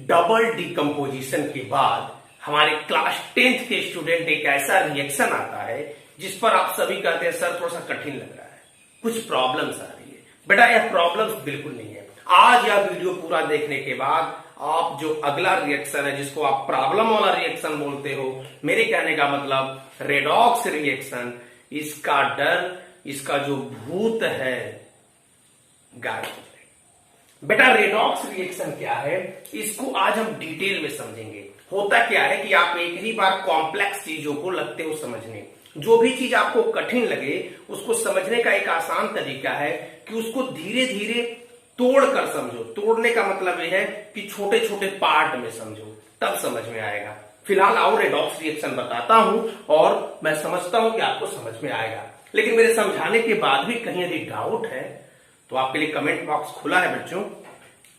Double decomposition के बाद हमारे क्लास 10th के स्टूडेंट एक ऐसा रिएक्शन आता है जिस पर आप सभी कहते हैं सर थोड़ा सा कठिन लग रहा है, कुछ प्रॉब्लम्स आ रही है। बेटा यह प्रॉब्लम्स बिल्कुल नहीं है। आज यह वीडियो पूरा देखने के बाद आप जो अगला रिएक्शन है जिसको आप प्रॉब्लम वाला रिएक्शन बोलते हो, मेरे कहने का मतलब रेडॉक्स रिएक्शन, इसका डर, इसका जो भूत है गायब हो जाएगा। बेटा रेडॉक्स रिएक्शन क्या है इसको आज हम डिटेल में समझेंगे। होता क्या है कि आप एक ही बार कॉम्प्लेक्स चीजों को लगते हो समझने। जो भी चीज आपको कठिन लगे उसको समझने का एक आसान तरीका है कि उसको धीरे धीरे तोड़ कर समझो। तोड़ने का मतलब यह है कि छोटे छोटे पार्ट में समझो, तब समझ में आएगा। फिलहाल आओ रेडॉक्स रिएक्शन बताता हूं और मैं समझता हूं कि आपको समझ में आएगा। लेकिन मेरे समझाने के बाद भी कहीं यदि डाउट है तो आपके लिए कमेंट बॉक्स खुला है बच्चों।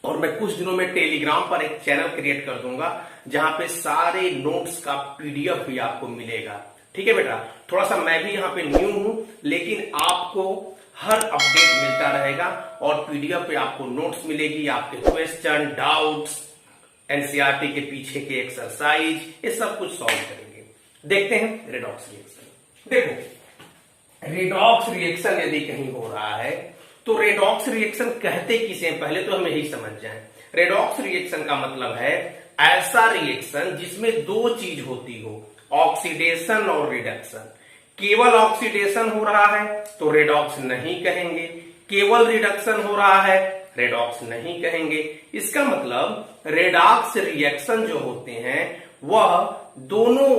और मैं कुछ दिनों में टेलीग्राम पर एक चैनल क्रिएट कर दूंगा जहां पे सारे नोट्स का पीडीएफ भी आपको मिलेगा। ठीक है बेटा, थोड़ा सा मैं भी यहाँ पे न्यू हूं लेकिन आपको हर अपडेट मिलता रहेगा और पीडीएफ पे आपको नोट्स मिलेगी, आपके क्वेश्चन, डाउट्स, एनसीईआरटी के पीछे के एक्सरसाइज, ये सब कुछ सॉल्व करेंगे। देखते हैं रेडॉक्स रिएक्शन। देखो रेडॉक्स रिएक्शन यदि कहीं हो रहा है तो रेडॉक्स रिएक्शन कहते किसे, पहले तो हम यही समझ जाएं। रेडॉक्स रिएक्शन का मतलब है ऐसा रिएक्शन जिसमें दो चीज होती हो, ऑक्सीडेशन और रिडक्शन। केवल ऑक्सीडेशन हो रहा है तो रेडॉक्स नहीं कहेंगे, केवल रिडक्शन हो रहा है रेडॉक्स नहीं कहेंगे। इसका मतलब रेडॉक्स रिएक्शन जो होते हैं वह दोनों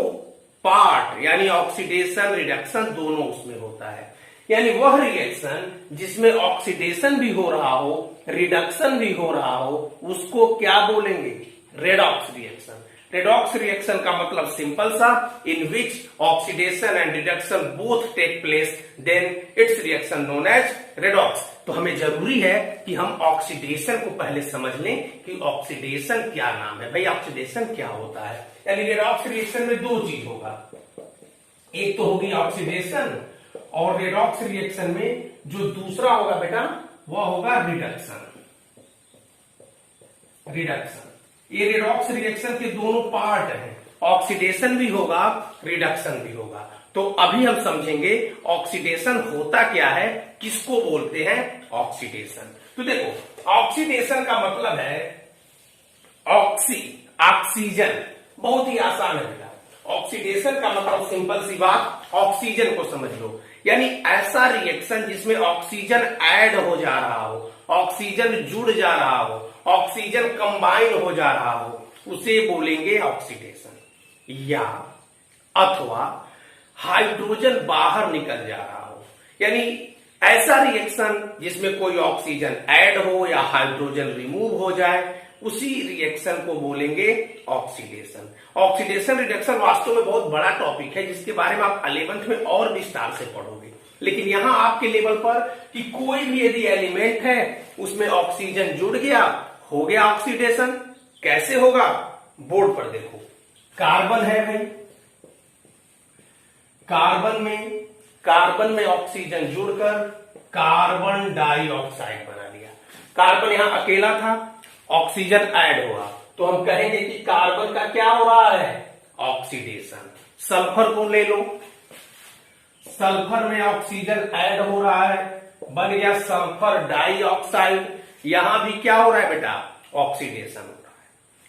पार्ट यानी ऑक्सीडेशन रिडक्शन दोनों उसमें होता है। यानी वह रिएक्शन जिसमें ऑक्सीडेशन भी हो रहा हो, रिडक्शन भी हो रहा हो, उसको क्या बोलेंगे? Redox reaction. रेडॉक्स रिएक्शन का मतलब सिंपल सा, in which oxidation and reduction both take place then it's reaction known as redox. तो हमें जरूरी है कि हम ऑक्सीडेशन को पहले समझ लें कि ऑक्सीडेशन क्या नाम है, भाई ऑक्सीडेशन क्या होता है। यानी रेडॉक्स रिएक्शन में दो चीज होगा, एक तो होगी ऑक्सीडेशन और रेडॉक्स रिएक्शन में जो दूसरा होगा बेटा वह होगा रिडक्शन। रिडक्शन ये रेडॉक्स रिएक्शन के दोनों पार्ट हैं, ऑक्सीडेशन भी होगा रिडक्शन भी होगा। तो अभी हम समझेंगे ऑक्सीडेशन होता क्या है, किसको बोलते हैं ऑक्सीडेशन। तो देखो ऑक्सीडेशन का मतलब है ऑक्सीजन, बहुत ही आसान है बेटा। ऑक्सीडेशन का मतलब सिंपल सी बात, ऑक्सीजन को समझ लो। यानी ऐसा रिएक्शन जिसमें ऑक्सीजन ऐड हो जा रहा हो, ऑक्सीजन जुड़ जा रहा हो, ऑक्सीजन कंबाइन हो जा रहा हो, उसे बोलेंगे ऑक्सीडेशन। या अथवा हाइड्रोजन बाहर निकल जा रहा हो, यानी ऐसा रिएक्शन जिसमें कोई ऑक्सीजन ऐड हो या हाइड्रोजन रिमूव हो जाए, उसी रिएक्शन को बोलेंगे ऑक्सीडेशन। ऑक्सीडेशन रिडक्शन वास्तव में बहुत बड़ा टॉपिक है जिसके बारे में आप 11th में और विस्तार से पढ़ोगे। लेकिन यहां आपके लेवल पर कि कोई भी यदि एलिमेंट है उसमें ऑक्सीजन जुड़ गया, हो गया ऑक्सीडेशन। कैसे होगा? बोर्ड पर देखो, कार्बन है भाई, कार्बन में ऑक्सीजन जुड़कर कार्बन डाइऑक्साइड बना लिया। कार्बन यहां अकेला था, ऑक्सीजन ऐड हुआ तो हम कहेंगे कि कार्बन का क्या हो रहा है? ऑक्सीडेशन। सल्फर को ले लो, सल्फर में ऑक्सीजन ऐड हो रहा है, बन गया सल्फर डाइऑक्साइड। यहां भी क्या हो रहा है बेटा? ऑक्सीडेशन हो रहा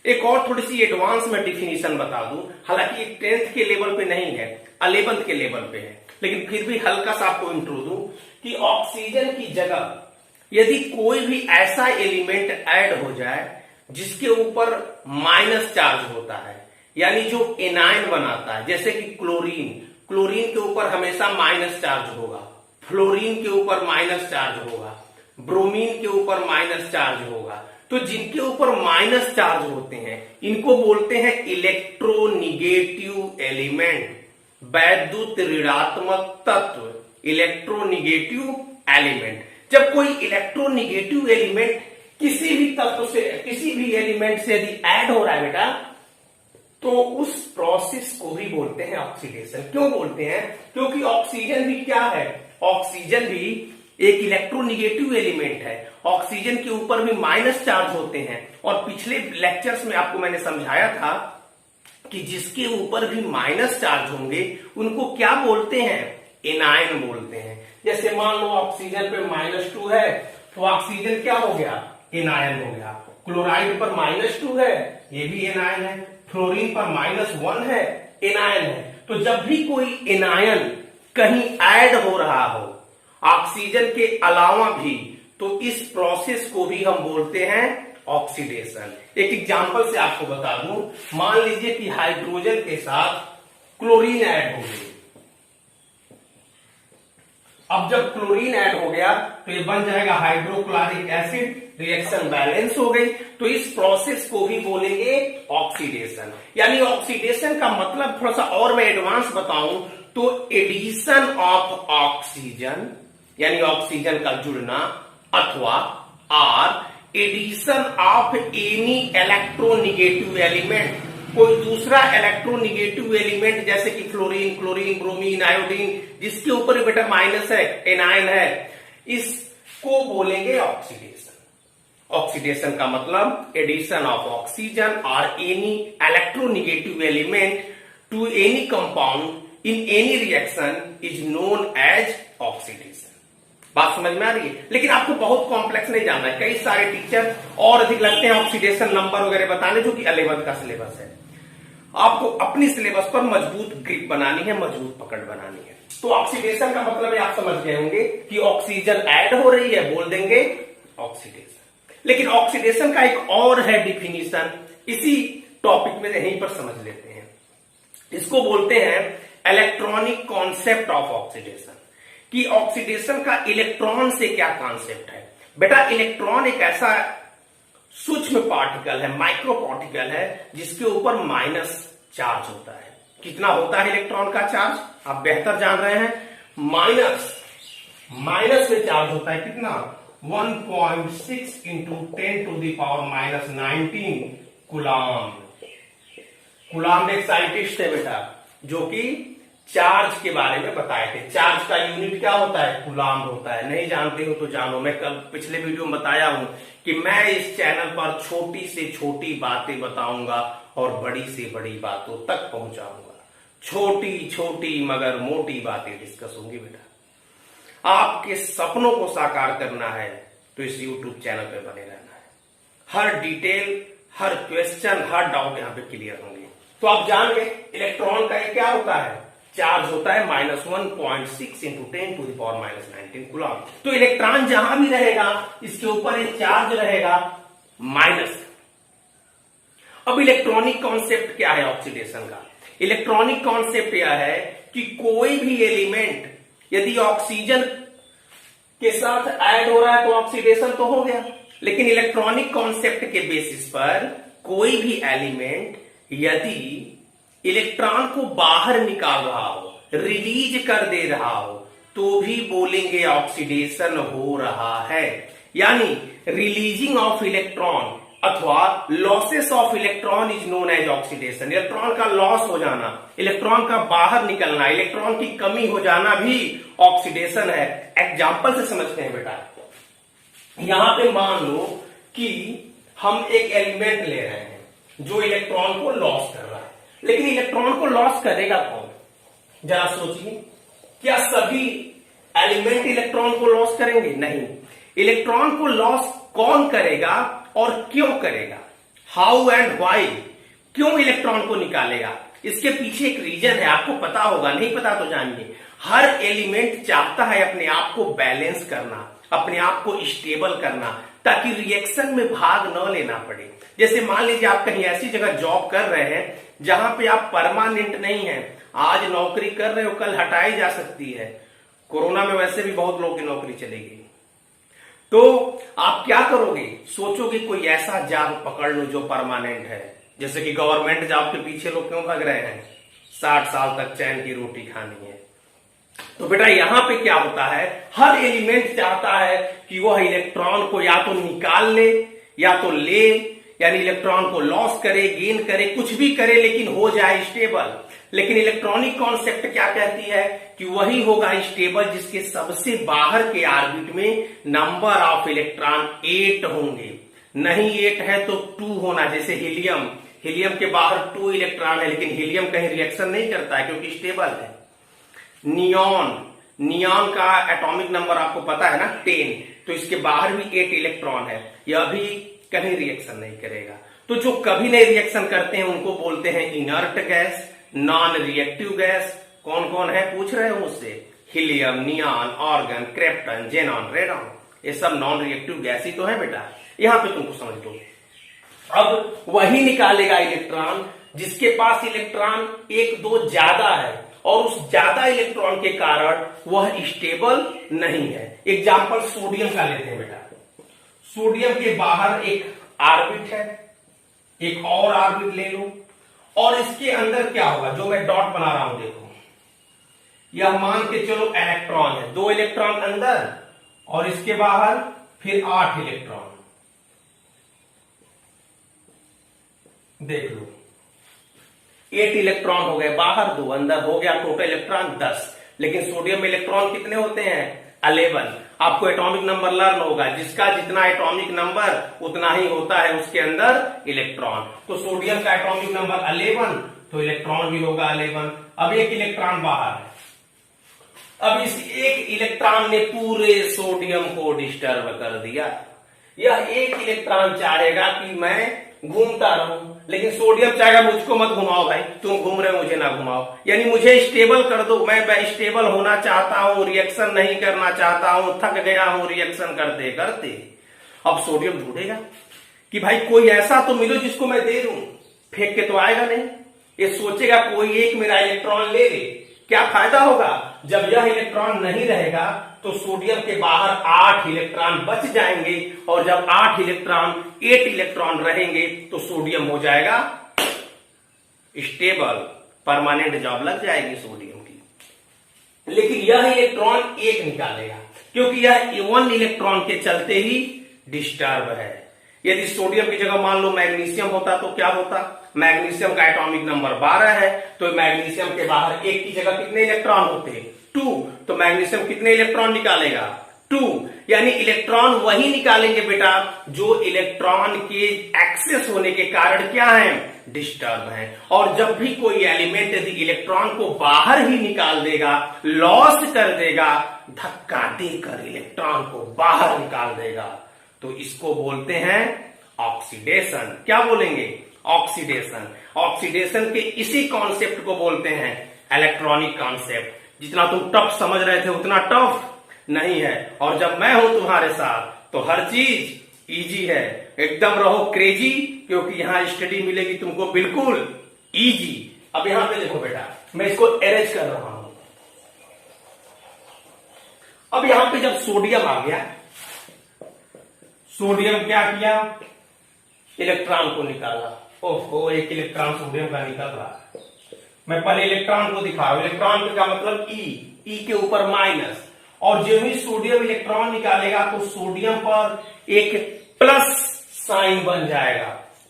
है। एक और थोड़ी सी एडवांस में डिफिनीशन बता दूं, हालांकि 10th के लेवल पे नहीं है, 11th के लेवल पे है, लेकिन फिर भी हल्का सा आपको इंट्रो दूं कि ऑक्सीजन की जगह यदि कोई भी ऐसा एलिमेंट ऐड हो जाए जिसके ऊपर माइनस चार्ज होता है, यानी जो एनायन बनाता है, जैसे कि क्लोरीन, क्लोरीन के ऊपर हमेशा माइनस चार्ज होगा, फ्लोरीन के ऊपर माइनस चार्ज होगा, ब्रोमीन के ऊपर माइनस चार्ज होगा। तो जिनके ऊपर माइनस चार्ज होते हैं इनको बोलते हैं इलेक्ट्रोनिगेटिव एलिमेंट, वैद्युत ऋणात्मक तत्व, इलेक्ट्रोनिगेटिव एलिमेंट। जब कोई इलेक्ट्रोनिगेटिव एलिमेंट किसी भी तत्व से, किसी भी एलिमेंट से यदि ऐड हो रहा है बेटा, तो उस प्रोसेस को भी बोलते हैं ऑक्सीडेशन। क्यों बोलते हैं? क्योंकि ऑक्सीजन भी क्या है? ऑक्सीजन भी एक इलेक्ट्रोनिगेटिव एलिमेंट है। ऑक्सीजन के ऊपर भी माइनस चार्ज होते हैं और पिछले लेक्चर्स में आपको मैंने समझाया था कि जिसके ऊपर भी माइनस चार्ज होंगे उनको क्या बोलते हैं, एनायन बोलते हैं। जैसे मान लो ऑक्सीजन पे -2 है तो ऑक्सीजन क्या हो गया, एनायन हो गया। क्लोराइड पर -2 है, ये भी एनायन है। फ्लोरीन पर -1 है, एनायन है। तो जब भी कोई एनायन कहीं ऐड हो रहा हो ऑक्सीजन के अलावा भी, तो इस प्रोसेस को भी हम बोलते हैं ऑक्सीडेशन। एक एग्जांपल से आपको बता दूं, मान लीजिए कि हाइड्रोजन के साथ क्लोरीन ऐड हो गई। अब जब क्लोरीन ऐड हो गया तो ये बन जाएगा हाइड्रोक्लोरिक एसिड, रिएक्शन बैलेंस हो गई। तो इस प्रोसेस को भी बोलेंगे ऑक्सीडेशन। यानी ऑक्सीडेशन का मतलब थोड़ा सा और मैं एडवांस बताऊं तो एडिशन ऑफ ऑक्सीजन, यानी ऑक्सीजन का जुड़ना, अथवा or addition of any electronegative element, कोई दूसरा इलेक्ट्रोनिगेटिव एलिमेंट जैसे कि फ्लोरीन, क्लोरीन, ब्रोमीन, आयोडीन, जिसके ऊपर बेटा माइनस है, एनायन है, इसको बोलेंगे ऑक्सीडेशन। ऑक्सीडेशन का मतलब एडिशन ऑफ ऑक्सीजन और any electronegative element to any compound in any reaction is known as oxidation. बात समझ में आ रही है? लेकिन आपको बहुत कॉम्प्लेक्स नहीं जानना है। कई सारे टीचर और अधिक लगते हैं ऑक्सीडेशन नंबर वगैरह बताने, जो कि 11th का सिलेबस है। आपको अपनी सिलेबस पर मजबूत ग्रिप बनानी है, मजबूत पकड़ बनानी है। तो ऑक्सीडेशन का मतलब आप समझ गए होंगे कि ऑक्सीजन ऐड हो रही है, बोल देंगे ऑक्सीडेशन। लेकिन ऑक्सीडेशन का एक और है डिफिनीशन, इसी टॉपिक में यहीं पर समझ लेते हैं। इसको बोलते हैं इलेक्ट्रॉनिक कॉन्सेप्ट ऑफ ऑक्सीडेशन, कि ऑक्सीडेशन का इलेक्ट्रॉन से क्या कॉन्सेप्ट है। बेटा इलेक्ट्रॉन एक ऐसा सूक्ष्म पार्टिकल है, माइक्रो पार्टिकल है, जिसके ऊपर माइनस चार्ज होता है। कितना होता है इलेक्ट्रॉन का चार्ज, आप बेहतर जान रहे हैं, माइनस में चार्ज होता है। कितना, 1.6 इंटू 10⁻⁻19 कूलाम। कूलाम एक साइंटिस्ट थे बेटा, जो कि चार्ज के बारे में बताए थे। चार्ज का यूनिट क्या होता है, कूलाम होता है। नहीं जानते हो तो जानो, मैं कल पिछले वीडियो में बताया हूं कि मैं इस चैनल पर छोटी से छोटी बातें बताऊंगा और बड़ी से बड़ी बातों तक पहुंचाऊंगा। छोटी छोटी मगर मोटी बातें डिस्कस होंगी बेटा। आपके सपनों को साकार करना है तो इस YouTube चैनल पे बने रहना है। हर डिटेल, हर क्वेश्चन, हर डाउट यहां पे क्लियर होंगे। तो आप जान गए इलेक्ट्रॉन का क्या होता है, चार्ज होता है -1.6 इंटू 10⁻⁻19 कूलाम। तो इलेक्ट्रॉन जहां भी रहेगा इसके ऊपर एक चार्ज रहेगा माइनस। अब इलेक्ट्रॉनिक कॉन्सेप्ट क्या है ऑक्सीडेशन का? इलेक्ट्रॉनिक कॉन्सेप्ट यह है कि कोई भी एलिमेंट यदि ऑक्सीजन के साथ ऐड हो रहा है तो ऑक्सीडेशन तो हो गया। लेकिन इलेक्ट्रॉनिक कॉन्सेप्ट के बेसिस पर कोई भी एलिमेंट यदि इलेक्ट्रॉन को बाहर निकाल रहा हो, रिलीज कर दे रहा हो, तो भी बोलेंगे ऑक्सीडेशन हो रहा है। यानी रिलीजिंग ऑफ इलेक्ट्रॉन अथवा losses of electron is known as oxidation. Electron का लॉस हो जाना, इलेक्ट्रॉन का बाहर निकलना, इलेक्ट्रॉन की कमी हो जाना भी ऑक्सीडेशन है। एग्जाम्पल से समझते हैं बेटा। यहां पे मान लो कि हम एक एलिमेंट ले रहे हैं जो इलेक्ट्रॉन को लॉस कर रहा है, लेकिन इलेक्ट्रॉन को लॉस करेगा कौन? जरा सोचिए, क्या सभी एलिमेंट इलेक्ट्रॉन को लॉस करेंगे? नहीं। इलेक्ट्रॉन को लॉस कौन करेगा और क्यों करेगा? हाउ एंड व्हाई, क्यों इलेक्ट्रॉन को निकालेगा? इसके पीछे एक रीजन है, आपको पता होगा, नहीं पता तो जानिए। हर एलिमेंट चाहता है अपने आप को बैलेंस करना, अपने आप को स्टेबल करना, ताकि रिएक्शन में भाग न लेना पड़े। जैसे मान लीजिए आप कहीं ऐसी जगह जॉब कर रहे हैं जहां पे आप परमानेंट नहीं है, आज नौकरी कर रहे हो, कल हटाई जा सकती है। कोरोना में वैसे भी बहुत लोगों की नौकरी चली गई। तो आप क्या करोगे? सोचोगे कोई ऐसा जॉब पकड़ लो जो परमानेंट है। जैसे कि गवर्नमेंट जॉब के पीछे लोग क्यों भाग रहे हैं? 60 साल तक चैन की रोटी खानी है। तो बेटा यहां पे क्या होता है, हर एलिमेंट चाहता है कि वह इलेक्ट्रॉन को या तो निकाल ले या तो ले, यानी इलेक्ट्रॉन को लॉस करे, गेन करे, कुछ भी करे, लेकिन हो जाए स्टेबल। लेकिन इलेक्ट्रॉनिक कॉन्सेप्ट क्या कहती है कि वही होगा स्टेबल जिसके सबसे बाहर के ऑर्बिट में नंबर ऑफ इलेक्ट्रॉन 8 होंगे। नहीं 8 है तो 2 होना, जैसे हीलियम, हीलियम के बाहर 2 इलेक्ट्रॉन है, लेकिन हीलियम कहीं रिएक्शन नहीं करता है क्योंकि स्टेबल है। नियॉन, नियॉन का एटॉमिक नंबर आपको पता है ना 10, तो इसके बाहर भी 8 इलेक्ट्रॉन है, यह भी कहीं रिएक्शन नहीं करेगा। तो जो कभी नहीं रिएक्शन करते हैं उनको बोलते हैं inert gas, non reactive gas. कौन कौन है पूछ रहे हो मुझसे? Helium, neon, argon, krypton, xenon, radon, ये सब नॉन रिएक्टिव गैस ही तो है बेटा। यहां पे तुमको समझ लो। अब वही निकालेगा इलेक्ट्रॉन जिसके पास इलेक्ट्रॉन 1-2 ज्यादा है और उस ज्यादा इलेक्ट्रॉन के कारण वह स्टेबल नहीं है। एग्जाम्पल सोडियम का लेते हैं बेटा। सोडियम के बाहर एक ऑर्बिट है, एक और ऑर्बिट ले लो, और इसके अंदर क्या होगा, जो मैं डॉट बना रहा हूं देखो, यह मान के चलो इलेक्ट्रॉन है, 2 इलेक्ट्रॉन अंदर और इसके बाहर फिर 8 इलेक्ट्रॉन। देख लो 8 इलेक्ट्रॉन हो गए, बाहर 2 अंदर, हो गया टोटल इलेक्ट्रॉन 10। लेकिन सोडियम में इलेक्ट्रॉन कितने होते हैं? 11। आपको एटॉमिक नंबर लर्न होगा, जिसका जितना एटॉमिक नंबर उतना ही होता है उसके अंदर इलेक्ट्रॉन। तो सोडियम का एटॉमिक नंबर 11, तो इलेक्ट्रॉन भी होगा 11। अब एक इलेक्ट्रॉन बाहर है, अब इस एक इलेक्ट्रॉन ने पूरे सोडियम को डिस्टर्ब कर दिया। यह एक इलेक्ट्रॉन चाहेगा कि मैं घूमता रहूं, लेकिन सोडियम चाहेगा मुझको मत घुमाओ भाई, तुम घूम रहे हो मुझे ना घुमाओ, यानी मुझे स्टेबल कर दो, मैं स्टेबल होना चाहता हूं, रिएक्शन नहीं करना चाहता हूं, थक गया हूं रिएक्शन करते करते। अब सोडियम ढूंढेगा कि भाई कोई ऐसा तो मिलो जिसको मैं दे दूं, फेंक के तो आएगा नहीं, ये सोचेगा कोई एक मेरा इलेक्ट्रॉन ले ले। क्या फायदा होगा? जब यह इलेक्ट्रॉन नहीं रहेगा तो सोडियम के बाहर 8 इलेक्ट्रॉन बच जाएंगे, और जब 8 इलेक्ट्रॉन 8 इलेक्ट्रॉन रहेंगे तो सोडियम हो जाएगा स्टेबल, परमानेंट जॉब लग जाएगी सोडियम की। लेकिन यह इलेक्ट्रॉन 1 निकालेगा क्योंकि यह 1 इलेक्ट्रॉन के चलते ही डिस्टर्ब है। यदि सोडियम की जगह मान लो मैग्नीशियम होता तो क्या होता? मैग्नीशियम का एटॉमिक नंबर 12 है, तो मैग्नीशियम के बाहर 1 की जगह कितने इलेक्ट्रॉन होते? 2। तो मैग्नीशियम कितने इलेक्ट्रॉन निकालेगा? 2। यानी इलेक्ट्रॉन वही निकालेंगे बेटा जो इलेक्ट्रॉन के एक्सेस होने के कारण क्या है? डिस्टर्ब है। और जब भी कोई एलिमेंट यदि इलेक्ट्रॉन को बाहर ही निकाल देगा, लॉस कर देगा, धक्का देकर इलेक्ट्रॉन को बाहर निकाल देगा, तो इसको बोलते हैं ऑक्सीडेशन। क्या बोलेंगे? ऑक्सीडेशन। ऑक्सीडेशन के इसी कॉन्सेप्ट को बोलते हैं इलेक्ट्रॉनिक कॉन्सेप्ट। जितना तुम टफ समझ रहे थे उतना टफ नहीं है, और जब मैं हूं तुम्हारे साथ तो हर चीज इजी है। एकदम रहो क्रेजी, क्योंकि यहां स्टडी मिलेगी तुमको बिल्कुल इजी। अब यहां पे देखो बेटा, मैं इसको अरेंज कर रहा हूं। अब यहां पे जब सोडियम आ गया, सोडियम क्या किया? इलेक्ट्रॉन को निकाला। ओहो, एक इलेक्ट्रॉन सोडियम का निकल रहा है। मैं पहले इलेक्ट्रॉन को दिखा रहा हूं। इलेक्ट्रॉन का मतलब ई के ऊपर माइनस, और जो ही सोडियम इलेक्ट्रॉन निकालेगा तो सोडियम पर एक प्लस साइन बन जाएगा।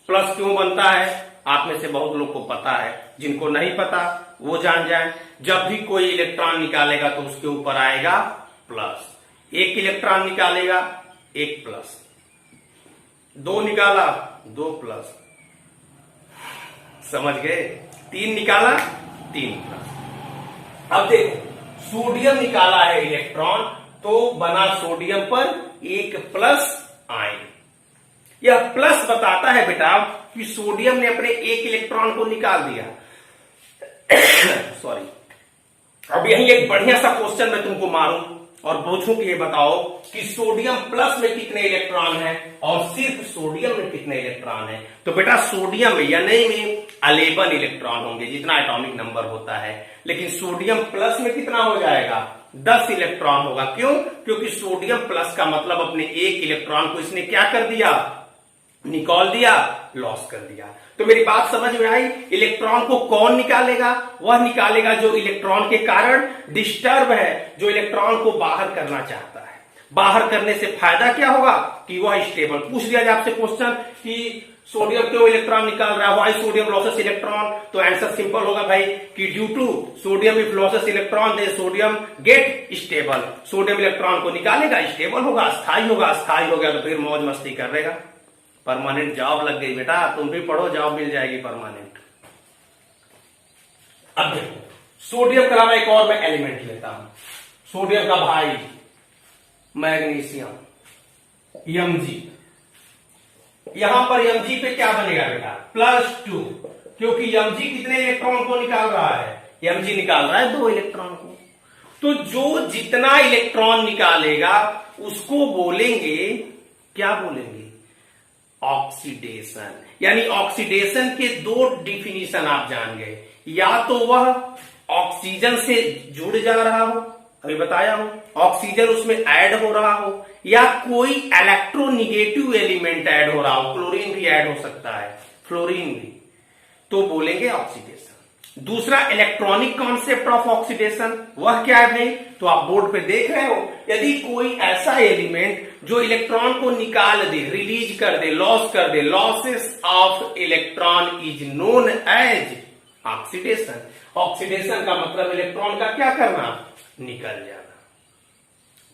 प्लस क्यों बनता है? आप में से बहुत लोग को पता है, जिनको नहीं पता वो जान जाए। जब भी कोई इलेक्ट्रॉन निकालेगा तो उसके ऊपर आएगा प्लस। एक इलेक्ट्रॉन निकालेगा, एक प्लस, 2 निकाला, 2 प्लस, समझ गए? 3 निकाला, 3 प्लस। अब देखो, सोडियम निकाला है इलेक्ट्रॉन, तो बना सोडियम पर एक प्लस आयन। यह प्लस बताता है बेटा कि सोडियम ने अपने एक इलेक्ट्रॉन को निकाल दिया। सॉरी। अब यही एक बढ़िया सा क्वेश्चन मैं तुमको मारूं और पूछूं कि ये बताओ कि सोडियम प्लस में कितने इलेक्ट्रॉन हैं और सिर्फ सोडियम में कितने इलेक्ट्रॉन हैं? तो बेटा सोडियम में यानी में 11 इलेक्ट्रॉन होंगे, जितना एटॉमिक नंबर होता है। लेकिन सोडियम प्लस में कितना हो जाएगा? 10 इलेक्ट्रॉन होगा। क्यों? क्योंकि सोडियम प्लस का मतलब अपने एक इलेक्ट्रॉन को इसने क्या कर दिया? निकाल दिया, लॉस कर दिया। तो मेरी बात समझ में आई? इलेक्ट्रॉन को कौन निकालेगा? वह निकालेगा जो इलेक्ट्रॉन के कारण डिस्टर्ब है, जो इलेक्ट्रॉन को बाहर करना चाहता है। बाहर करने से फायदा क्या होगा? कि वह स्टेबल। पूछ दिया जाए आपसे क्वेश्चन कि सोडियम क्यों इलेक्ट्रॉन निकाल रहा है, व्हाई सोडियम लॉसेस इलेक्ट्रॉन, तो आंसर सिंपल होगा भाई कि due to sodium if losses electron they sodium get stable. Sodium electron को निकालेगा, स्टेबल होगा, स्थायी होगा, स्थायी हो गया तो फिर मौज मस्ती करेगा। परमानेंट जॉब लग गई बेटा, तुम भी पढ़ो, जॉब मिल जाएगी परमानेंट। अब देखो, सोडियम के अलावा एक और मैं एलिमेंट लेता हूं, सोडियम का भाई मैग्नीशियम, Mg। यहां पर Mg पे क्या बनेगा बेटा, +2, क्योंकि Mg कितने इलेक्ट्रॉन को निकाल रहा है, Mg निकाल रहा है 2 इलेक्ट्रॉन को। तो जो जितना इलेक्ट्रॉन निकालेगा उसको बोलेंगे, क्या बोलेंगे, ऑक्सीडेशन। यानी ऑक्सीडेशन के 2 डिफिनीशन आप जान गए, या तो वह ऑक्सीजन से जुड़ जा रहा हो, अभी बताया हो, ऑक्सीजन उसमें ऐड हो रहा हो, या कोई इलेक्ट्रोनिगेटिव एलिमेंट ऐड हो रहा हो, क्लोरीन भी ऐड हो सकता है, फ्लोरीन भी, तो बोलेंगे ऑक्सीडेशन। दूसरा इलेक्ट्रॉनिक कॉन्सेप्ट ऑफ ऑक्सीडेशन, वह क्या है भाई, तो आप बोर्ड पे देख रहे हो, यदि कोई ऐसा एलिमेंट जो इलेक्ट्रॉन को निकाल दे, रिलीज कर दे, लॉस कर दे, losses of electron is known as oxidation. Oxidation का मतलब इलेक्ट्रॉन का क्या करना, निकल जाना।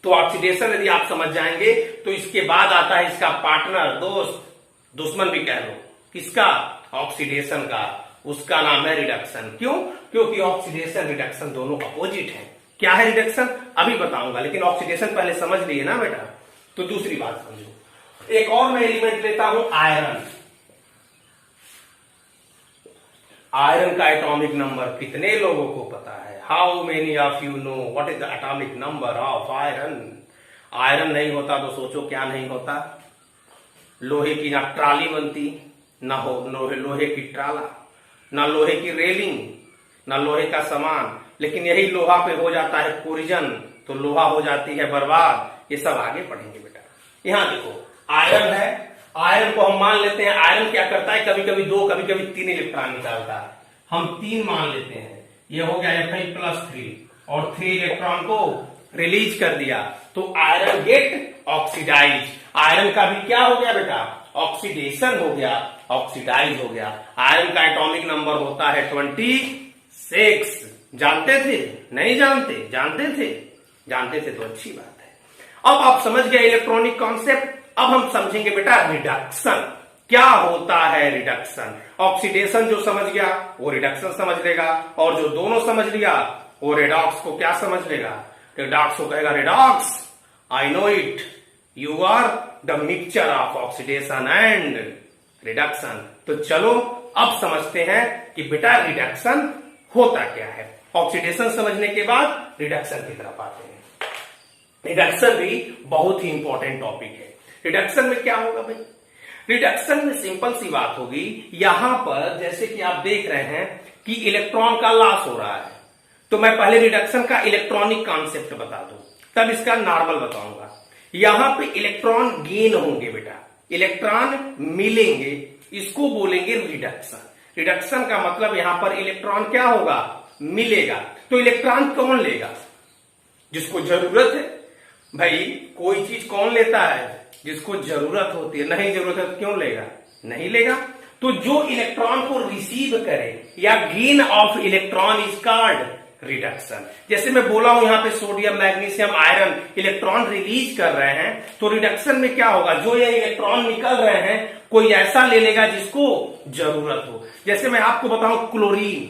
तो ऑक्सीडेशन यदि आप समझ जाएंगे तो इसके बाद आता है इसका पार्टनर, दोस्त, दुश्मन भी कह लो, किसका, ऑक्सीडेशन का, उसका नाम है रिडक्शन। क्यों, क्योंकि ऑक्सीडेशन रिडक्शन दोनों अपोजिट हैं। क्या है रिडक्शन अभी बताऊंगा, लेकिन ऑक्सीडेशन पहले समझ लिए ना बेटा। तो दूसरी बात समझो, एक और मैं एलिमेंट लेता हूं आयरन। आयरन का एटॉमिक नंबर कितने लोगों को पता है, how many of you know what is the atomic number of iron. Iron नहीं होता तो सोचो क्या नहीं होता, लोहे की ना ट्राली बनती, ना हो लोहे की ट्राला, ना लोहे की रेलिंग, ना लोहे का सामान, लेकिन यही लोहा पे हो जाता है कोरिजन, तो लोहा हो जाती है बर्बाद। ये सब आगे पढ़ेंगे बेटा। यहां देखो आयरन है, आयरन को हम मान लेते हैं, आयरन क्या करता है, कभी कभी 2 कभी कभी 3 इलेक्ट्रॉन निकालता है, हम 3 मान लेते हैं। ये हो गया Fe+3 और 3 इलेक्ट्रॉन को रिलीज कर दिया, तो आयरन गेट ऑक्सीडाइज। आयरन का भी क्या हो गया बेटा, ऑक्सीडेशन हो गया, ऑक्सीडाइज हो गया। आयरन का एटॉमिक नंबर होता है 26। जानते थे, नहीं जानते, जानते थे, जानते थे तो अच्छी बात है। अब आप समझ गए इलेक्ट्रॉनिक कॉन्सेप्ट। अब हम समझेंगे बेटा रिडक्शन, क्या होता है रिडक्शन। ऑक्सीडेशन जो समझ गया वो रिडक्शन समझ लेगा, और जो दोनों समझ लिया वो रेडॉक्स को क्या समझ लेगा, रेडॉक्स को कहेगा redox I know it, you are the mixture of oxidation and reduction. तो चलो अब समझते हैं कि बेटा रिडक्शन होता क्या है। ऑक्सीडेशन समझने के बाद रिडक्शन की तरफ आते हैं। रिडक्शन भी बहुत ही इंपॉर्टेंट टॉपिक है। रिडक्शन में क्या होगा भाई, रिडक्शन में सिंपल सी बात होगी, यहां पर जैसे कि आप देख रहे हैं कि इलेक्ट्रॉन का लॉस हो रहा है, तो मैं पहले रिडक्शन का इलेक्ट्रॉनिक कॉन्सेप्ट बता दूं, तब इसका नॉर्मल बताऊंगा। यहां पे इलेक्ट्रॉन गेन होंगे बेटा, इलेक्ट्रॉन मिलेंगे, इसको बोलेंगे रिडक्शन। रिडक्शन का मतलब यहां पर इलेक्ट्रॉन क्या होगा, मिलेगा। तो इलेक्ट्रॉन कौन लेगा, जिसको जरूरत है। भाई कोई चीज कौन लेता है, जिसको जरूरत होती है, नहीं जरूरत है तो क्यों लेगा, नहीं लेगा। तो जो इलेक्ट्रॉन को रिसीव करे या gain of electron is called reduction. जैसे मैं बोला हूं यहां पे sodium, magnesium, iron electron release कर रहे हैं, तो रिडक्शन में क्या होगा, जो ये इलेक्ट्रॉन निकल रहे हैं कोई ऐसा ले लेगा जिसको जरूरत हो। जैसे मैं आपको बताऊं क्लोरीन,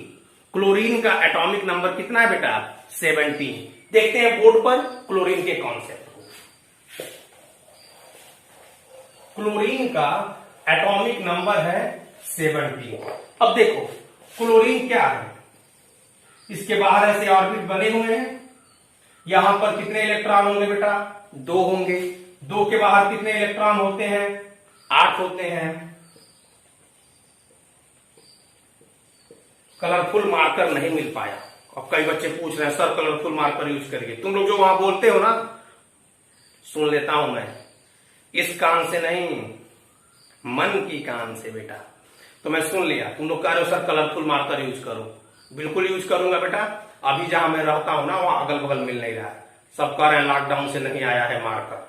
क्लोरीन का एटॉमिक नंबर कितना है बेटा, 17। देखते हैं बोर्ड पर क्लोरीन के कॉन्सेप्ट को। क्लोरीन का एटॉमिक नंबर है 17। अब देखो क्लोरीन क्या है, इसके बाहर ऐसे ऑर्बिट बने हुए हैं, यहां पर कितने इलेक्ट्रॉन होंगे बेटा, 2 होंगे। 2 के बाहर कितने इलेक्ट्रॉन होते हैं, 8 होते हैं। कलरफुल मार्कर नहीं मिल पाया। अब कई बच्चे पूछ रहे हैं सर कलरफुल मार्कर यूज करिए। तुम लोग जो वहां बोलते हो ना, सुन लेता हूं मैं, इस कान से नहीं, मन की कान से बेटा। तो मैं सुन लिया, तुम लोग कह रहे हो सर कलरफुल मार्कर यूज करो, बिल्कुल यूज करूंगा बेटा। अभी जहां मैं रहता हूं ना, वहां अगल बगल मिल नहीं रहा है, सब कह रहे हैं लॉकडाउन से नहीं आया है मार्कर।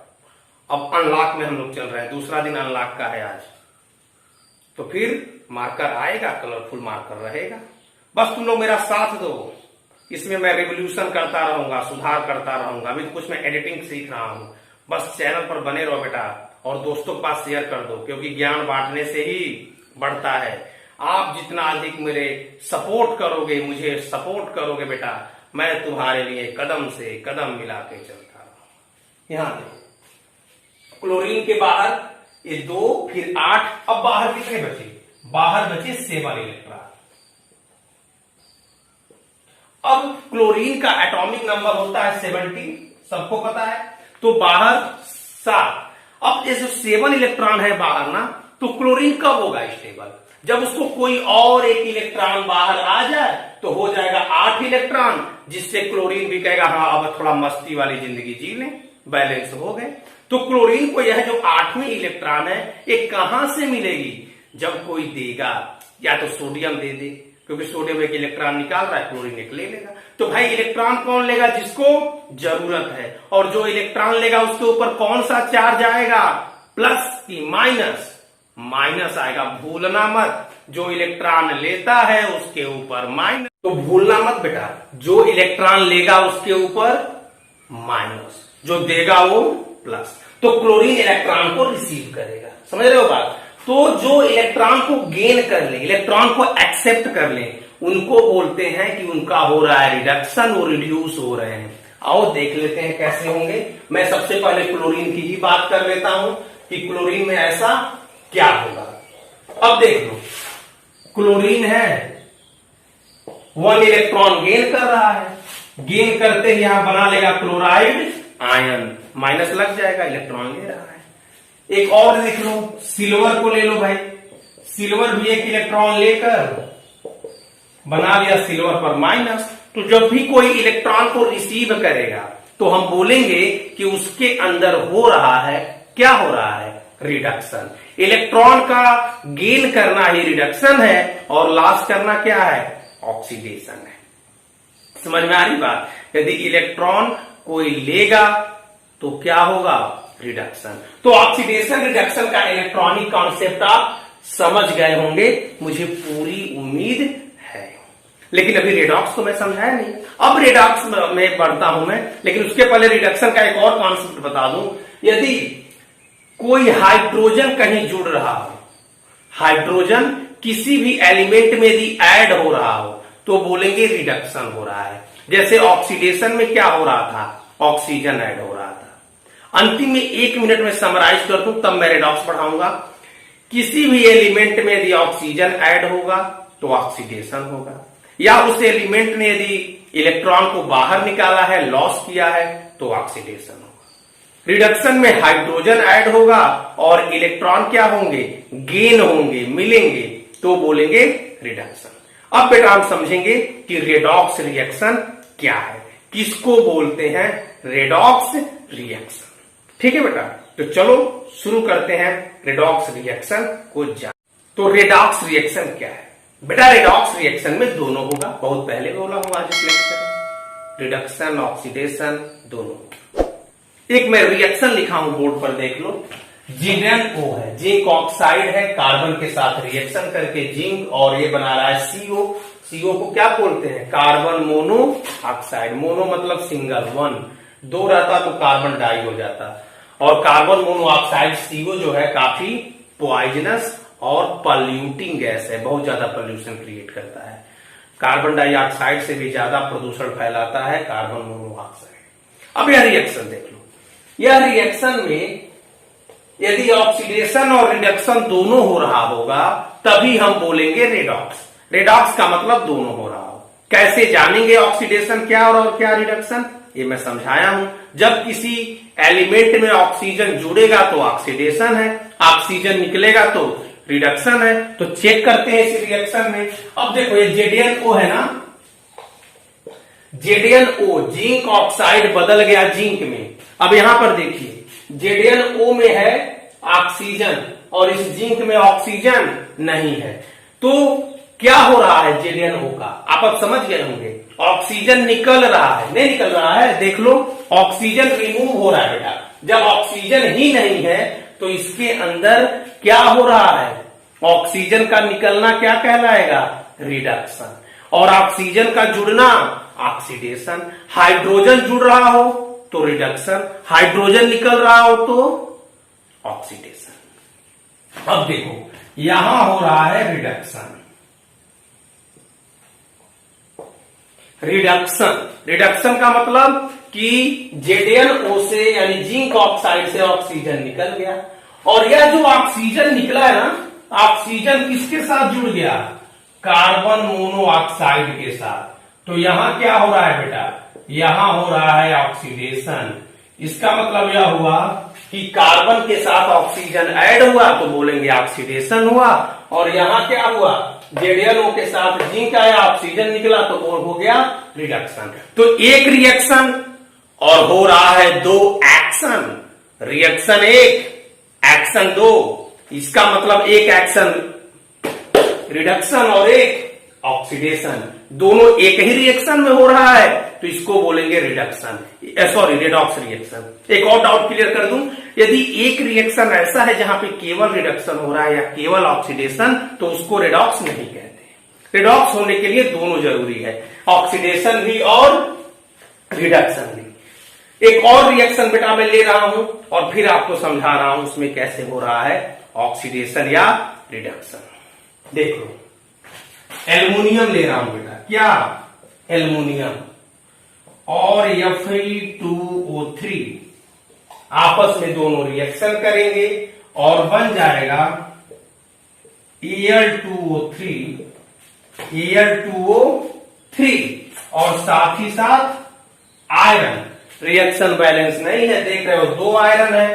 अब अनलॉक में हम लोग चल रहे हैं, दूसरा दिन अनलॉक का है आज, तो फिर मार्कर आएगा, कलरफुल मार्कर रहेगा। बस तुम लोग मेरा साथ दो, इसमें मैं रिवोल्यूशन करता रहूंगा, सुधार करता रहूंगा। अभी तो कुछ मैं एडिटिंग सीख रहा हूं, बस चैनल पर बने रहो बेटा, और दोस्तों के पास शेयर कर दो, क्योंकि ज्ञान बांटने से ही बढ़ता है। आप जितना अधिक मेरे सपोर्ट करोगे, मुझे सपोर्ट करोगे बेटा, मैं तुम्हारे लिए कदम से कदम मिला के चलता रहूं। यहां देखो, क्लोरीन के बाहर ये 2 फिर 8, अब बाहर कितने बचे? बाहर बचे 7 इलेक्ट्रॉन। अब क्लोरीन का एटॉमिक नंबर होता है 17, सबको पता है, तो बाहर 7। अब ये जो 7 इलेक्ट्रॉन है बाहर ना, तो क्लोरीन कब होगा स्टेबल? जब उसको कोई और एक इलेक्ट्रॉन बाहर आ जाए तो हो जाएगा 8 इलेक्ट्रॉन, जिससे क्लोरीन भी कहेगा हाँ अब थोड़ा मस्ती वाली जिंदगी जी लें, बैलेंस हो गए। तो क्लोरीन को यह जो 8वीं इलेक्ट्रॉन है ये कहां से मिलेगी? जब कोई देगा, या तो सोडियम दे दे, क्योंकि सोडियम एक इलेक्ट्रॉन निकाल रहा है, क्लोरीन एक ले लेगा। तो भाई इलेक्ट्रॉन कौन लेगा? जिसको जरूरत है। और जो इलेक्ट्रॉन लेगा उसके ऊपर कौन सा चार्ज आएगा? प्लस की माइनस? माइनस आएगा, भूलना मत। जो इलेक्ट्रॉन लेता है उसके ऊपर माइनस, तो भूलना मत बेटा, जो इलेक्ट्रॉन लेगा उसके ऊपर माइनस, जो देगा वो प्लस। तो क्लोरीन इलेक्ट्रॉन को रिसीव करेगा, समझ रहे हो बात? तो जो इलेक्ट्रॉन को गेन कर ले, इलेक्ट्रॉन को एक्सेप्ट कर ले, उनको बोलते हैं कि उनका हो रहा है रिडक्शन, वो रिड्यूस हो रहे हैं। आओ देख लेते हैं कैसे होंगे। मैं सबसे पहले क्लोरीन की ही बात कर लेता हूं कि क्लोरीन में ऐसा क्या होगा। अब देख लो, क्लोरीन है 1 इलेक्ट्रॉन गेन कर रहा है, गेन करते ही यहां बना लेगा क्लोराइड आयन, माइनस लग जाएगा, इलेक्ट्रॉन ले रहा है। एक और देख लो, सिल्वर को ले लो भाई, सिल्वर भी एक इलेक्ट्रॉन लेकर बना लिया सिल्वर पर माइनस। तो जब भी कोई इलेक्ट्रॉन को रिसीव करेगा तो हम बोलेंगे कि उसके अंदर हो रहा है, क्या हो रहा है? रिडक्शन। इलेक्ट्रॉन का गेन करना ही रिडक्शन है और लॉस करना क्या है? ऑक्सीडेशन है। समझ में आ रही बात? यदि इलेक्ट्रॉन कोई लेगा तो क्या होगा? रिडक्शन। तो ऑक्सीडेशन रिडक्शन का इलेक्ट्रॉनिक कॉन्सेप्ट आप समझ गए होंगे, मुझे पूरी उम्मीद है। लेकिन अभी रेडॉक्स तो मैं समझाया नहीं, अब रेडॉक्स में बढ़ता हूं मैं, लेकिन उसके पहले रिडक्शन का एक और कॉन्सेप्ट बता दूं। यदि कोई हाइड्रोजन कहीं जुड़ रहा हो, हाइड्रोजन किसी भी एलिमेंट में यदि ऐड हो रहा हो तो बोलेंगे रिडक्शन हो रहा है। जैसे ऑक्सीडेशन में क्या हो रहा था? ऑक्सीजन ऐड हो रहा था। अंतिम में 1 मिनट में समराइज कर दूं, तब मैं रेडॉक्स बढ़ाऊंगा। किसी भी एलिमेंट में यदि ऑक्सीजन ऐड होगा तो ऑक्सीडेशन होगा, या उस एलिमेंट ने यदि इलेक्ट्रॉन को बाहर निकाला है, लॉस किया है, तो ऑक्सीडेशन होगा। रिडक्शन में हाइड्रोजन ऐड होगा और इलेक्ट्रॉन क्या होंगे? गेन होंगे, मिलेंगे, तो बोलेंगे रिडक्शन। अब बेटा हम समझेंगे कि रेडॉक्स रिएक्शन क्या है, किसको बोलते हैं? Redox reaction. ठीक है बेटा, तो चलो शुरू करते हैं रेडॉक्स रिएक्शन को जान। तो रेडॉक्स रिएक्शन क्या है बेटा? रेडॉक्स रिएक्शन में दोनों होगा, बहुत पहले बोला हूं आज इस लेक्चर, रिडक्शन ऑक्सीडेशन दोनों। एक मैं रिएक्शन लिखा हूं बोर्ड पर, देख लो। ZnO है, जिंक ऑक्साइड है, कार्बन के साथ रिएक्शन करके जिंक, और ये बना रहा है CO। CO को क्या बोलते हैं? Carbon mono oxide. मोनो मतलब सिंगल, 1, 2 रहता तो कार्बन डाई हो जाता। और कार्बन मोनो ऑक्साइड CO जो है काफी पॉइजनस और पॉल्यूटिंग गैस है, बहुत ज्यादा पोल्यूशन क्रिएट करता है। कार्बन डाइऑक्साइड से भी ज्यादा प्रदूषण फैलाता है कार्बन मोनोऑक्साइड। अब यह रिएक्शन देख लो, यह रिएक्शन में यदि ऑक्सीडेशन और रिडक्शन दोनों हो रहा होगा तभी हम बोलेंगे रेडॉक्स। रेडॉक्स का मतलब दोनों हो रहा हो। कैसे जानेंगे ऑक्सीडेशन क्या और क्या रिडक्शन? ये मैं समझाया हूं। जब किसी एलिमेंट में ऑक्सीजन जुड़ेगा तो ऑक्सीडेशन है, ऑक्सीजन निकलेगा तो रिडक्शन है। तो चेक करते हैं इस रिएक्शन में। अब देखो ये ZnO है ना, ZnO जिंक ऑक्साइड बदल गया जिंक में। अब यहां पर देखिए ZnO में है ऑक्सीजन और इस जिंक में ऑक्सीजन नहीं है, तो क्या हो रहा है ZnO का? आप अब समझ गए होंगे। ऑक्सीजन निकल रहा है, नहीं निकल रहा है, देख लो ऑक्सीजन रिमूव हो रहा है बेटा। जब ऑक्सीजन ही नहीं है तो इसके अंदर क्या हो रहा है? ऑक्सीजन का निकलना क्या कहलाएगा? रिडक्शन। और ऑक्सीजन का जुड़ना ऑक्सीडेशन। हाइड्रोजन जुड़ रहा हो तो रिडक्शन, हाइड्रोजन निकल रहा हो तो ऑक्सीडेशन। अब देखो यहां हो रहा है रिडक्शन। रिडक्शन का मतलब कि ZnO से यानी जिंक ऑक्साइड से ऑक्सीजन निकल गया, और यह जो ऑक्सीजन निकला है ना, ऑक्सीजन किसके साथ जुड़ गया? कार्बन मोनोऑक्साइड के साथ। तो यहां क्या हो रहा है बेटा? यहां हो रहा है ऑक्सीडेशन। इसका मतलब यह हुआ कि कार्बन के साथ ऑक्सीजन ऐड हुआ तो बोलेंगे ऑक्सीडेशन हुआ, और यहां क्या हुआ? ZnO के साथ जिंक आया, ऑक्सीजन निकला तो हो गया रिडक्शन। तो एक रिएक्शन और हो रहा है दो एक्शन। रिएक्शन एक, एक्शन दो। इसका मतलब एक एक्शन रिडक्शन और एक ऑक्सीडेशन, दोनों एक ही रिएक्शन में हो रहा है, तो इसको बोलेंगे रिडक्शन, सॉरी रेडॉक्स रिएक्शन। एक और डाउट क्लियर कर दूं, यदि एक रिएक्शन ऐसा है जहां पे केवल रिडक्शन हो रहा है या केवल ऑक्सीडेशन, तो उसको रेडॉक्स नहीं कहते। रेडॉक्स होने के लिए दोनों जरूरी है, ऑक्सीडेशन भी और रिडक्शन भी। एक और रिएक्शन बेटा मैं ले रहा हूं और फिर आपको समझा रहा हूं उसमें कैसे हो रहा है ऑक्सीडेशन या रिडक्शन। देखो एल्युमिनियम ले रहा हूं बेटा, क्या? एल्युमिनियम और Fe2O3 आपस में दोनों रिएक्शन करेंगे और बन जाएगा Al2O3 और साथ ही साथ आयरन। रिएक्शन बैलेंस नहीं है, देख रहे हो दो आयरन है,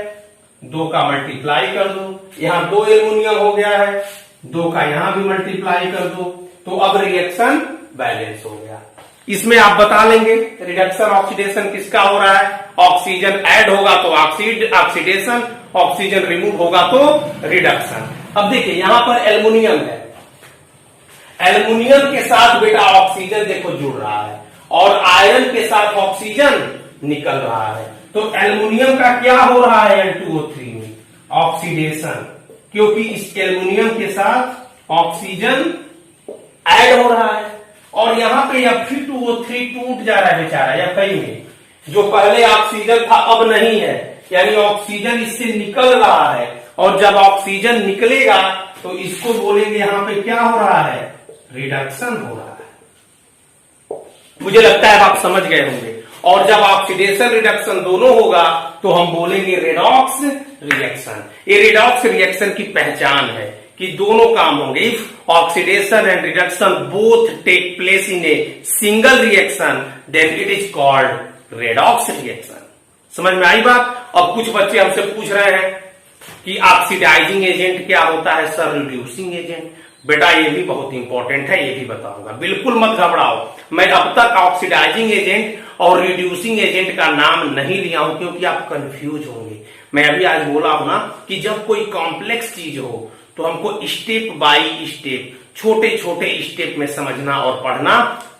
दो का मल्टीप्लाई कर दो, यहां दो एल्युमिनियम हो गया है, दो का यहां भी मल्टीप्लाई कर दो, तो अब रिएक्शन बैलेंस हो गया। इसमें आप बता लेंगे रिडक्शन ऑक्सीडेशन किसका हो रहा है। ऑक्सीजन ऐड होगा तो ऑक्सीडेशन, ऑक्सीजन रिमूव होगा तो रिडक्शन। अब देखिए यहां पर एल्युमिनियम है, एल्युमिनियम के साथ बेटा ऑक्सीजन देखो जुड़ रहा है और आयरन के साथ ऑक्सीजन निकल रहा है, तो एल्युमिनियम का क्या हो रहा है Al2O3 में? ऑक्सीडेशन, क्योंकि इस एल्युमिनियम के साथ ऑक्सीजन ऐड हो रहा है, और यहां पे Fe2O3 टूट जा रहा है बेचारा, या कहीं में जो पहले ऑक्सीजन था अब नहीं है, यानी ऑक्सीजन इससे निकल रहा है, और जब ऑक्सीजन निकलेगा तो इसको बोलेंगे यहां पे क्या हो रहा है? रिडक्शन हो रहा है। मुझे लगता है आप समझ गए होंगे। और जब ऑक्सीडेशन रिडक्शन दोनों होगा तो हम बोलेंगे रेडॉक्स रिएक्शन। ये रेडॉक्स रिएक्शन की पहचान है कि दोनों काम होंगे। If oxidation and reduction both take place in a single reaction then it is called redox reaction. समझ में आई बात? अब कुछ बच्चे हमसे पूछ रहे हैं कि ऑक्सीडाइजिंग एजेंट क्या होता है सर, रिड्यूसिंग एजेंट। बेटा ये भी बहुत इंपॉर्टेंट है, ये भी बताऊंगा, बिल्कुल मत घबराओ। मैं अब तक ऑक्सीडाइजिंग एजेंट और रिड्यूसिंग एजेंट का नाम नहीं लिया हूं क्योंकि आप कंफ्यूज होंगे। मैं अभी आज बोला हूं ना कि जब कोई कॉम्प्लेक्स चीज हो तो हमको स्टेप बाय स्टेप, छोटे छोटे स्टेप में समझना और पढ़ना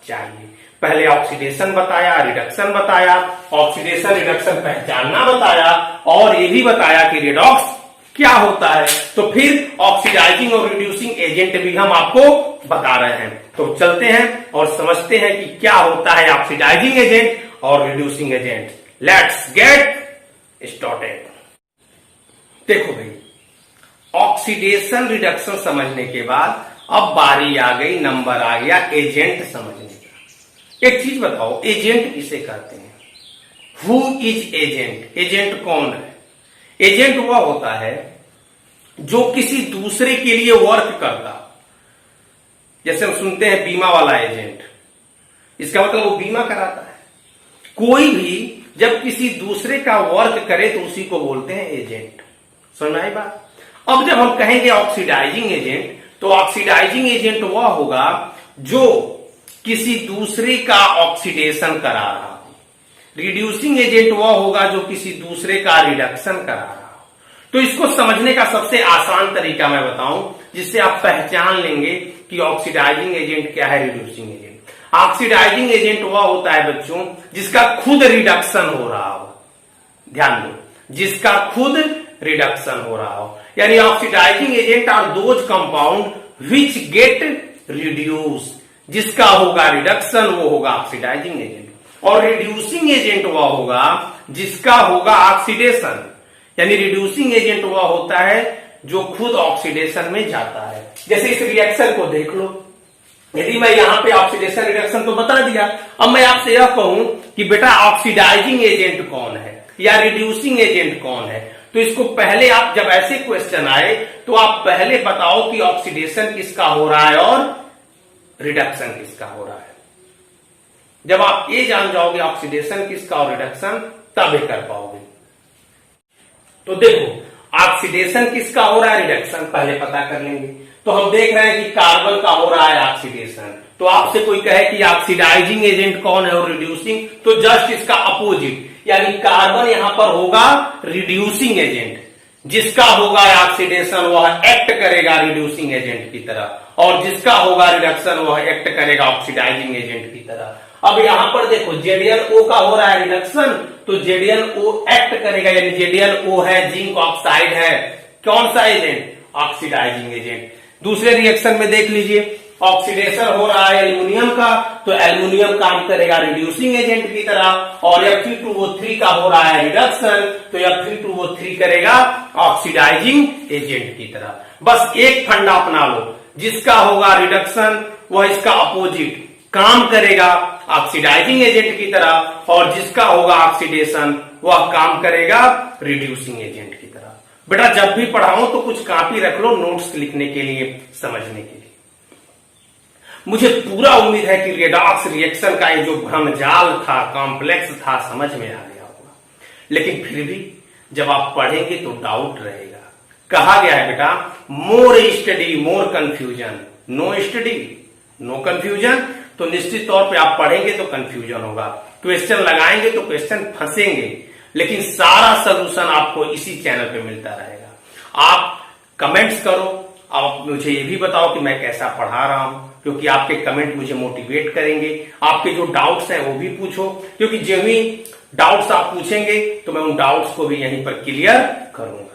चाहिए। पहले ऑक्सीडेशन बताया, रिडक्शन बताया, ऑक्सीडेशन रिडक्शन पहचानना बताया, और ये भी बताया कि रेडॉक्स क्या होता है। तो फिर ऑक्सीडाइजिंग और रिड्यूसिंग एजेंट भी हम आपको बता रहे हैं। तो चलते हैं और समझते हैं कि क्या होता है ऑक्सीडाइजिंग एजेंट और reducing agent. Let's get started. देखो भाई, ऑक्सीडेशन रिडक्शन समझने के बाद अब बारी आ गई, नंबर आ गया एजेंट समझने का। एक चीज बताओ, एजेंट किसे कहते हैं? Who is agent? एजेंट कौन है? एजेंट वह होता है जो किसी दूसरे के लिए वर्क करता। जैसे हम सुनते हैं बीमा वाला एजेंट, इसका मतलब वो बीमा कराता है। कोई भी जब किसी दूसरे का वर्क करे तो उसी को बोलते हैं एजेंट। समझ में आई बात? अब जब हम कहेंगे ऑक्सीडाइजिंग एजेंट, तो ऑक्सीडाइजिंग एजेंट वह होगा जो किसी दूसरे का ऑक्सीडेशन करा रहा हो। रिड्यूसिंग एजेंट वह होगा जो किसी दूसरे का रिडक्शन करा रहा हो। तो इसको समझने का सबसे आसान तरीका मैं बताऊं जिससे आप पहचान लेंगे कि ऑक्सीडाइजिंग एजेंट क्या है, रिड्यूसिंग एजेंट। ऑक्सीडाइजिंग एजेंट वह होता है बच्चों जिसका खुद रिडक्शन हो रहा हो। ध्यान दो, जिसका खुद रिडक्शन हो रहा हो, यानी oxidising agent are those compound which get reduce. जिसका होगा रिडक्शन वो होगा ऑक्सीडाइजिंग एजेंट, और रिड्यूसिंग एजेंट वह होगा जिसका होगा ऑक्सीडेशन, यानी रिड्यूसिंग एजेंट वह होता है जो खुद ऑक्सीडेशन में जाता है। जैसे इस रिएक्शन को देख लो, यदि मैं यहां पे ऑक्सीडेशन रिडक्शन तो बता दिया, अब मैं आपसे यह कहूं कि बेटा ऑक्सीडाइजिंग एजेंट कौन है या रिड्यूसिंग एजेंट कौन है, तो इसको पहले आप जब ऐसे क्वेश्चन आए तो आप पहले बताओ कि ऑक्सीडेशन किसका हो रहा है और रिडक्शन किसका हो रहा है। जब आप ये जान जाओगे ऑक्सीडेशन किसका और रिडक्शन, तब ये कर पाओगे। तो देखो ऑक्सीडेशन किसका हो रहा है, रिडक्शन पहले पता कर लेंगे। तो हम देख रहे हैं कि कार्बन का हो रहा है ऑक्सीडेशन, तो आपसे कोई कहे कि ऑक्सीडाइजिंग एजेंट कौन है और रिड्यूसिंग, तो जस्ट इसका अपोजिट, यानी कार्बन यहां पर होगा रिड्यूसिंग एजेंट, जिसका होगा ऑक्सीडेशन वह एक्ट करेगा रिड्यूसिंग एजेंट की तरह, और जिसका होगा रिडक्शन वह एक्ट करेगा ऑक्सीडाइजिंग एजेंट की तरह। अब यहां पर देखो ZnO का हो रहा है रिडक्शन, तो ZnO एक्ट करेगा, यानी ZnO है जिंक ऑक्साइड है, कौन सा एजेंट, ऑक्सीडाइजिंग एजेंट। दूसरे रिएक्शन में देख लीजिए ऑक्सीडेशन हो रहा है एल्यूमिनियम का, तो एल्यूमिनियम काम करेगा रिड्यूसिंग एजेंट की तरह, और Fe2O3 का हो रहा है रिडक्शन, तो Fe2O3 करेगा ऑक्सीडाइजिंग एजेंट की तरह। बस एक फंडा अपना लो, जिसका होगा रिडक्शन वह इसका अपोजिट काम करेगा ऑक्सीडाइजिंग एजेंट की तरह, और जिसका होगा ऑक्सीडेशन वह काम करेगा रिड्यूसिंग एजेंट की तरह। बेटा जब भी पढ़ाऊं तो कुछ कॉपी रख लो नोट्स लिखने के लिए, समझने के लिए। मुझे पूरा उम्मीद है कि रेडॉक्स रिएक्शन का ये जो भ्रमजाल था, कॉम्प्लेक्स था, समझ में आ गया होगा। लेकिन फिर भी जब आप पढ़ेंगे तो डाउट रहेगा। कहा गया है बेटा more study more confusion, no study no confusion, तो निश्चित तौर पे आप पढ़ेंगे तो कंफ्यूजन होगा, क्वेश्चन लगाएंगे तो क्वेश्चन फंसेंगे, लेकिन सारा सलूशन आपको इसी चैनल पे मिलता रहेगा। आप कमेंट्स करो, आप मुझे ये भी बताओ कि मैं कैसा पढ़ा रहा हूं, क्योंकि आपके कमेंट मुझे मोटिवेट करेंगे। आपके जो डाउट्स हैं वो भी पूछो, क्योंकि जो भी डाउट्स आप पूछेंगे तो मैं उन डाउट्स को भी यहीं पर क्लियर करूंगा।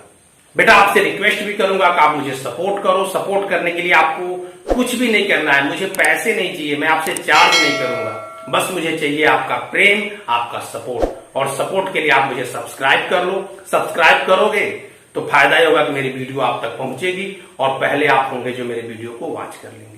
बेटा आपसे रिक्वेस्ट भी करूंगा कि आप मुझे सपोर्ट करो। सपोर्ट करने के लिए आपको कुछ भी नहीं करना है, मुझे पैसे नहीं चाहिए, मैं आपसे चार्ज नहीं करूंगा, बस मुझे चाहिए आपका प्रेम, आपका सपोर्ट, और सपोर्ट के लिए आप मुझे सब्सक्राइब कर लो। सब्सक्राइब करोगे तो फायदा ही होगा कि मेरी वीडियो आप तक पहुंचेगी, और पहले आप होंगे जो मेरे वीडियो को वॉच कर लेंगे।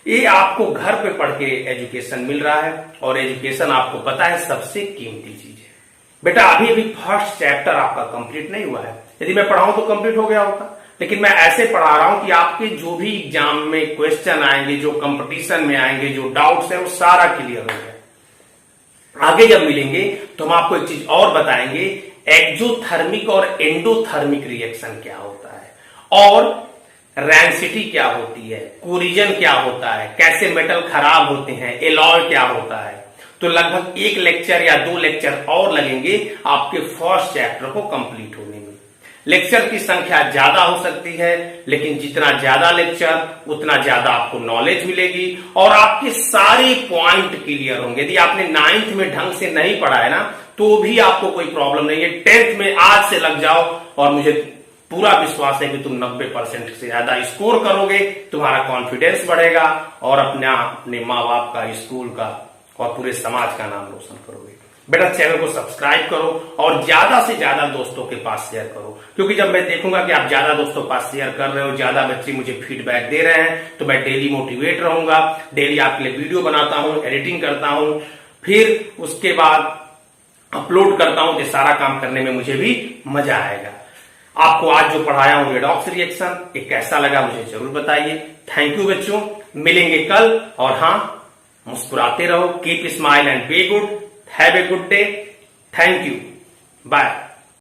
ये आपको घर पे पढ़ के एजुकेशन मिल रहा है, और एजुकेशन आपको पता है सबसे कीमती चीज है। बेटा अभी भी फर्स्ट चैप्टर आपका कंप्लीट नहीं हुआ है, यदि मैं पढ़ाऊं तो कंप्लीट हो गया होता, लेकिन मैं ऐसे पढ़ा रहा हूं कि आपके जो भी एग्जाम में क्वेश्चन आएंगे, जो कंपटीशन में आएंगे, जो डाउट्स है वो सारा क्लियर हो गया। आगे जब मिलेंगे तो हम आपको एक चीज और बताएंगे, एक्सोथर्मिक और एंडोथर्मिक रिएक्शन क्या होता है, और रैंसिटी क्या होती है, कोरिजन क्या होता है, कैसे मेटल खराब होते हैं, एलॉय क्या होता है। तो लगभग एक लेक्चर या 2 लेक्चर और लगेंगे आपके फर्स्ट चैप्टर को कंप्लीट होने में। लेक्चर की संख्या ज्यादा हो सकती है, लेकिन जितना ज्यादा लेक्चर उतना ज्यादा आपको नॉलेज मिलेगी, और आपके सारे पॉइंट क्लियर होंगे। यदि आपने 9th में ढंग से नहीं पढ़ा है ना, तो भी आपको कोई प्रॉब्लम नहीं है। 10th में आज से लग जाओ, और मुझे पूरा विश्वास है कि तुम 90% से ज्यादा स्कोर करोगे, तुम्हारा कॉन्फिडेंस बढ़ेगा, और अपने माँ बाप का, स्कूल का और पूरे समाज का नाम रोशन करोगे। बेटा चैनल को सब्सक्राइब करो, और ज्यादा से ज्यादा दोस्तों के पास शेयर करो, क्योंकि जब मैं देखूंगा कि आप ज्यादा दोस्तों के पास शेयर कर रहे हो, ज्यादा बच्चे मुझे फीडबैक दे रहे हैं, तो मैं डेली मोटिवेट रहूंगा। डेली आपके लिए वीडियो बनाता हूं, एडिटिंग करता हूं, फिर उसके बाद अपलोड करता हूं, ये सारा काम करने में मुझे भी मजा आएगा। आपको आज जो पढ़ाया हूं रेडॉक्स रिएक्शन, ये कैसा लगा मुझे जरूर बताइए। थैंक यू बच्चों, मिलेंगे कल, और हाँ मुस्कुराते रहो, keep smile and be good, have a good day, thank you, bye.